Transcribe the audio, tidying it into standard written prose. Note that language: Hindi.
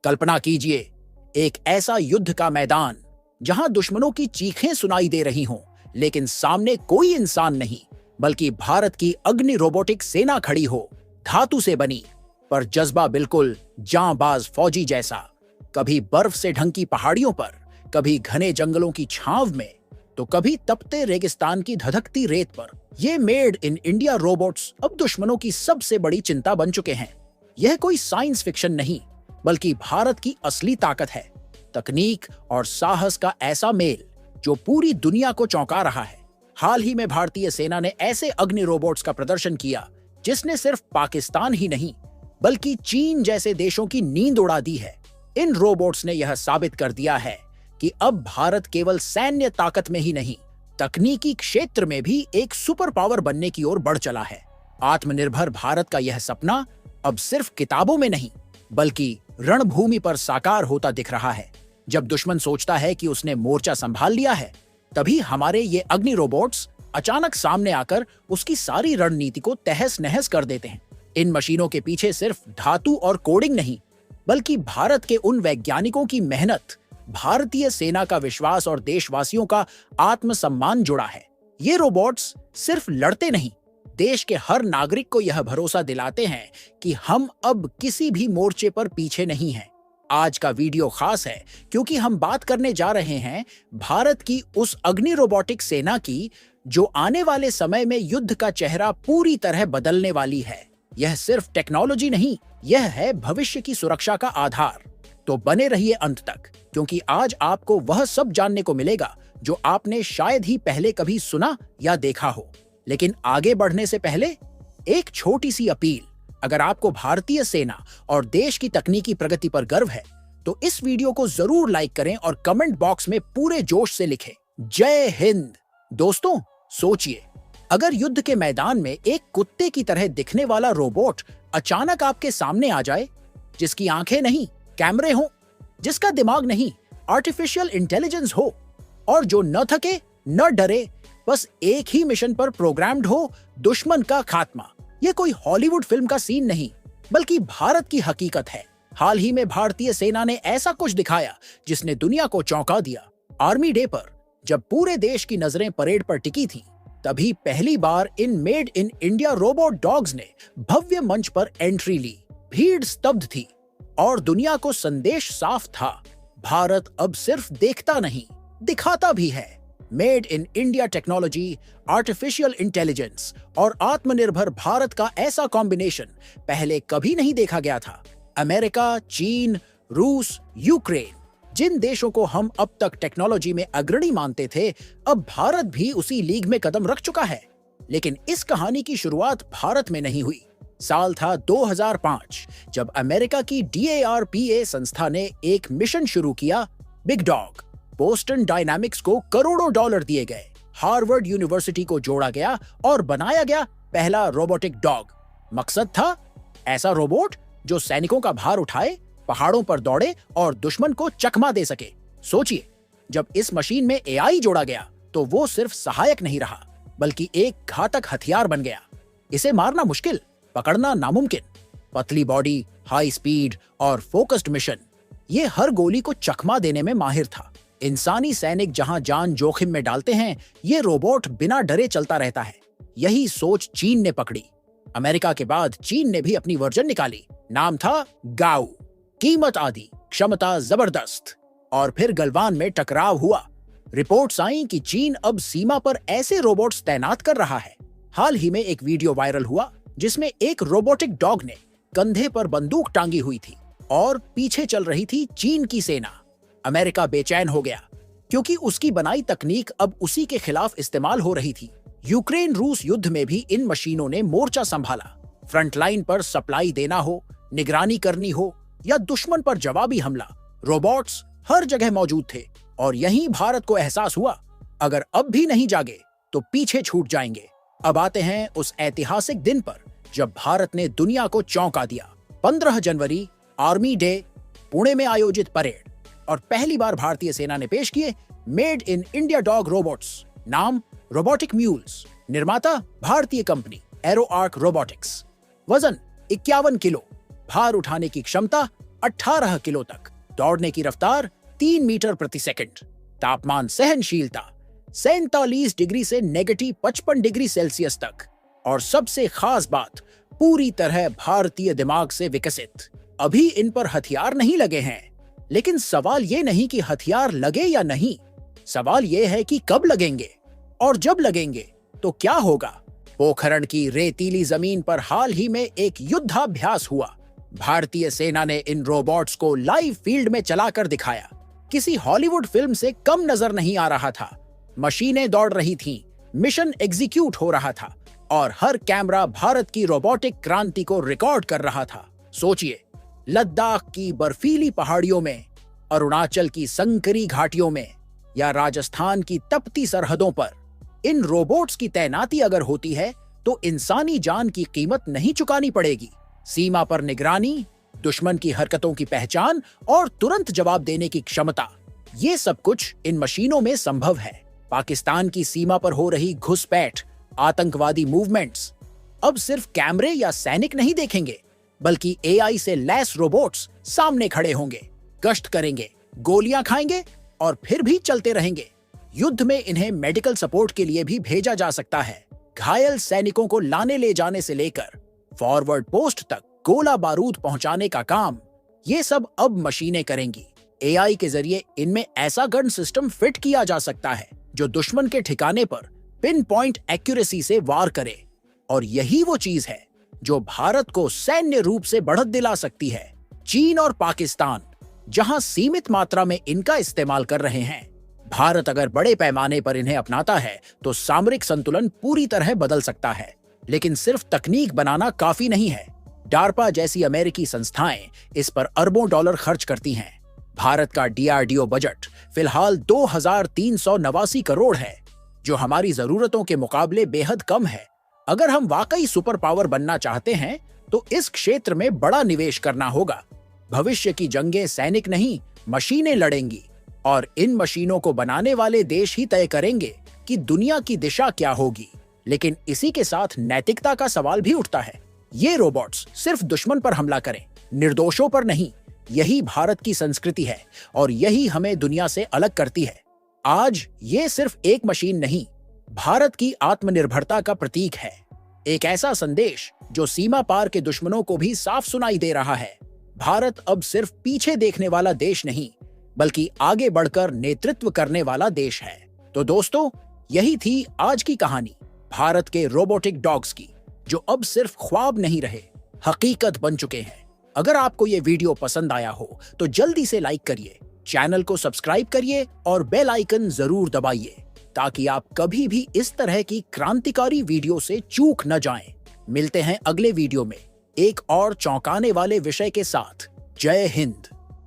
कल्पना कीजिए, एक ऐसा युद्ध का मैदान जहां दुश्मनों की चीखें सुनाई दे रही हों, लेकिन सामने कोई इंसान नहीं, बल्कि भारत की अग्नि रोबोटिक सेना खड़ी हो, धातु से बनी, पर जज्बा बिल्कुल जांबाज फौजी जैसा। कभी बर्फ से ढंकी पहाड़ियों पर, कभी घने जंगलों की छांव में, तो कभी तपते रेगिस्तान की धधकती रेत पर। ये मेड इन इंडिया रोबोट्स अब दुश्मनों की सबसे बड़ी चिंता बन चुके हैं। यह कोई साइंस फिक्शन नहीं, बल्कि भारत की असली ताकत है। तकनीक और साहस का ऐसा मेल जो पूरी दुनिया को चौंका रहा है। हाल ही में भारतीय सेना ने ऐसे अग्नि रोबोट्स का प्रदर्शन किया जिसने सिर्फ पाकिस्तान ही नहीं, बल्कि चीन जैसे देशों की नींद उड़ा दी है। इन रोबोट्स ने यह साबित कर दिया है कि अब भारत केवल सैन्य ताकत में ही नहीं, तकनीकी क्षेत्र में भी एक सुपर पावर बनने की ओर बढ़ चला है। आत्मनिर्भर भारत का यह सपना अब सिर्फ किताबों में नहीं, बल्कि रणभूमि पर साकार होता दिख रहा है। जब दुश्मन सोचता है कि उसने मोर्चा संभाल लिया है, तभी हमारे ये अग्नि रोबोट्स अचानक सामने आकर उसकी सारी रणनीति को तहस नहस कर देते हैं। इन मशीनों के पीछे सिर्फ धातु और कोडिंग नहीं, बल्कि भारत के उन वैज्ञानिकों की मेहनत, भारतीय सेना का विश्वास और देशवासियों का आत्मसम्मान जुड़ा है। ये रोबोट्स सिर्फ लड़ते नहीं, देश के हर नागरिक को यह भरोसा दिलाते हैं कि हम अब किसी भी मोर्चे पर पीछे नहीं हैं। आज का वीडियो खास है क्योंकि हम बात करने जा रहे हैं भारत की उस अग्नि रोबोटिक सेना की जो आने वाले समय में युद्ध का चेहरा पूरी तरह बदलने वाली है। यह सिर्फ टेक्नोलॉजी नहीं, यह है भविष्य की सुरक्षा का आधार। तो बने रहिए अंत तक, क्योंकि आज आपको वह सब जानने को मिलेगा जो आपने शायद ही पहले कभी सुना या देखा हो। लेकिन आगे बढ़ने से पहले एक छोटी सी अपील। अगर आपको भारतीय सेना और देश की तकनीकी प्रगति पर गर्व है, तो इस वीडियो को जरूर लाइक करें और कमेंट बॉक्स में पूरे जोश से लिखें, जय हिंद। दोस्तों, सोचिए, अगर युद्ध के मैदान में एक कुत्ते की तरह दिखने वाला रोबोट अचानक आपके सामने आ जाए, जिसकी आंखें नहीं कैमरे हो, जिसका दिमाग नहीं आर्टिफिशियल इंटेलिजेंस हो, और जो न थके न डरे, बस एक ही मिशन पर प्रोग्राम्ड हो, दुश्मन का खात्मा। यह कोई हॉलीवुड फिल्म का सीन नहीं, बल्कि भारत की हकीकत है। हाल ही में भारतीय सेना ने ऐसा कुछ दिखाया जिसने दुनिया को चौंका दिया। आर्मी डे पर जब पूरे देश की नजरें परेड पर टिकी थी, तभी पहली बार इन made in India robot dogs ने भव्य मंच पर एंट्री ली। भीड़ स्तब्ध थी और दुनिया को संदेश साफ था, भारत अब सिर्फ देखता नहीं, दिखाता भी है। Made in India technology, artificial intelligence और आत्मनिर्भर भारत का ऐसा कॉम्बिनेशन पहले कभी नहीं देखा गया था। अमेरिका, चीन, रूस, यूक्रेन, जिन देशों को हम अब तक टेक्नोलॉजी में अग्रणी मानते थे, अब भारत भी उसी लीग में कदम रख चुका है। लेकिन इस कहानी की शुरुआत भारत में नहीं हुई। साल था 2005, जब अमेरिका की DARPA संस्था ने एक मिशन शुरू किया, बिग डॉग। बोस्टन डायनामिक्स को करोड़ों डॉलर दिए गए, हार्वर्ड यूनिवर्सिटी को जोड़ा गया और बनाया गया पहला रोबोटिक डॉग। मकसद था ऐसा रोबोट जो सैनिकों का भार उठाए, पहाड़ों पर दौड़े और दुश्मन को चकमा दे सके। सोचिए, जब इस मशीन में AI जोड़ा गया, तो वो सिर्फ सहायक नहीं रहा, बल्कि एक घातक हथियार बन गया। इसे मारना मुश्किल, पकड़ना नामुमकिन। पतली बॉडी, हाई स्पीड और फोकस्ड मिशन, ये हर गोली को चकमा देने में माहिर था। इंसानी सैनिक जहां जान जोखिम में डालते हैं, ये रोबोट बिना डरे चलता रहता है। यही सोच चीन ने पकड़ी। अमेरिका के बाद चीन ने भी अपनी वर्जन निकाली। नाम था गाऊ। कीमत आधी, क्षमता जबरदस्त। और फिर गलवान में टकराव हुआ। रिपोर्ट्स आईं कि चीन अब सीमा पर ऐसे रोबोट्स तैनात कर रहा है। हाल ही में एक वीडियो वायरल हुआ जिसमें एक रोबोटिक डॉग ने कंधे पर बंदूक टांगी हुई थी और पीछे चल रही थी चीन की सेना। अमेरिका बेचैन हो गया क्योंकि उसकी बनाई तकनीक अब उसी के खिलाफ इस्तेमाल हो रही थी। यूक्रेन रूस युद्ध में भी इन मशीनों ने मोर्चा संभाला। फ्रंटलाइन पर सप्लाई देना हो, निगरानी करनी हो या दुश्मन पर जवाबी हमला, रोबोट्स हर जगह मौजूद थे। और यहीं भारत को एहसास हुआ, अगर अब भी नहीं जागे तो पीछे छूट जाएंगे। अब आते हैं उस ऐतिहासिक दिन पर जब भारत ने दुनिया को चौंका दिया। 15 जनवरी, आर्मी डे, पुणे में आयोजित परेड, और पहली बार भारतीय सेना ने पेश किए made in India dog robots. नाम रोबोटिक म्यूल्स। निर्माता भारतीय कंपनी एरो आर्क रोबोटिक्स। वजन 51 किलो। भार उठाने की क्षमता 18 किलो तक, दौड़ने की रफ्तार 3 मीटर प्रति सेकंड, तापमान सहनशीलता 47 डिग्री से -55 डिग्री सेल्सियस तक, और सबसे खास बात, पूरी तरह भारतीय दिमाग से विकसित। अभी इन पर हथियार नहीं लगे हैं, लेकिन सवाल ये नहीं कि हथियार लगे या नहीं, सवाल ये है कि कब लगेंगे, और जब लगेंगे तो क्या होगा। पोखरण की रेतीली जमीन पर हाल ही में एक युद्धाभ्यास हुआ। भारतीय सेना ने इन रोबोट्स को लाइव फील्ड में चलाकर दिखाया। किसी हॉलीवुड फिल्म से कम नजर नहीं आ रहा था। मशीनें दौड़ रही थीं, मिशन एग्जीक्यूट हो रहा था, और हर कैमरा भारत की रोबोटिक क्रांति को रिकॉर्ड कर रहा था। सोचिए, लद्दाख की बर्फीली पहाड़ियों में, अरुणाचल की संकरी घाटियों में, या राजस्थान की तपती सरहदों पर इन रोबोट्स की तैनाती अगर होती है तो इंसानी जान की कीमत नहीं चुकानी पड़ेगी। सीमा पर निगरानी, दुश्मन की हरकतों की पहचान और तुरंत जवाब देने की क्षमता, ये सब कुछ इन मशीनों में संभव है। पाकिस्तान की सीमा पर हो रही घुसपैठ, आतंकवादी मूवमेंट्स अब सिर्फ कैमरे या सैनिक नहीं देखेंगे, बल्कि एआई से लैस रोबोट्स सामने खड़े होंगे, गश्त करेंगे, गोलियां खाएंगे और फिर भी चलते रहेंगे। युद्ध में इन्हें मेडिकल सपोर्ट के लिए भी भेजा जा सकता है। घायल सैनिकों को लाने ले जाने से लेकर फॉरवर्ड पोस्ट तक गोला बारूद पहुंचाने का काम, ये सब अब मशीनें करेंगी। एआई के जरिए इनमें ऐसा गन सिस्टम फिट किया जा सकता है जो दुश्मन के ठिकाने पर पिन पॉइंट एक्यूरेसी से वार करे। और यही वो चीज है जो भारत को सैन्य रूप से बढ़त दिला सकती है। चीन और पाकिस्तान जहां सीमित मात्रा में इनका इस्तेमाल कर रहे हैं, भारत अगर बड़े पैमाने पर इन्हें अपनाता है तो सामरिक संतुलन पूरी तरह बदल सकता है। लेकिन सिर्फ तकनीक बनाना काफी नहीं है। डार्पा जैसी अमेरिकी संस्थाएं इस पर अरबों डॉलर खर्च करती हैं। भारत का डीआरडीओ बजट फिलहाल 2389 करोड़ है, जो हमारी जरूरतों के मुकाबले बेहद कम है। अगर हम वाकई सुपर पावर बनना चाहते हैं तो इस क्षेत्र में बड़ा निवेश करना होगा। भविष्य की जंगें सैनिक नहीं, मशीनें लड़ेंगी, और इन मशीनों को बनाने वाले देश ही तय करेंगे कि दुनिया की दिशा क्या होगी। लेकिन इसी के साथ नैतिकता का सवाल भी उठता है। ये रोबोट्स सिर्फ दुश्मन पर हमला करें, निर्दोषों पर नहीं। यही भारत की संस्कृति है और यही हमें दुनिया से अलग करती है। आज ये सिर्फ एक मशीन नहीं, भारत की आत्मनिर्भरता का प्रतीक है। एक ऐसा संदेश जो सीमा पार के दुश्मनों को भी साफ सुनाई दे रहा है। भारत अब सिर्फ पीछे देखने वाला देश नहीं, बल्कि आगे बढ़कर नेतृत्व करने वाला देश है। तो दोस्तों, यही थी आज की कहानी भारत के रोबोटिक डॉग्स की, जो अब सिर्फ ख्वाब नहीं रहे, हकीकत बन चुके हैं। अगर आपको ये वीडियो पसंद आया हो तो जल्दी से लाइक करिए, चैनल को सब्सक्राइब करिए और बेल आइकन जरूर दबाइए, ताकि आप कभी भी इस तरह की क्रांतिकारी वीडियो से चूक न जाएं। मिलते हैं अगले वीडियो में एक और चौंकाने वाले विषय के साथ। जय हिंद।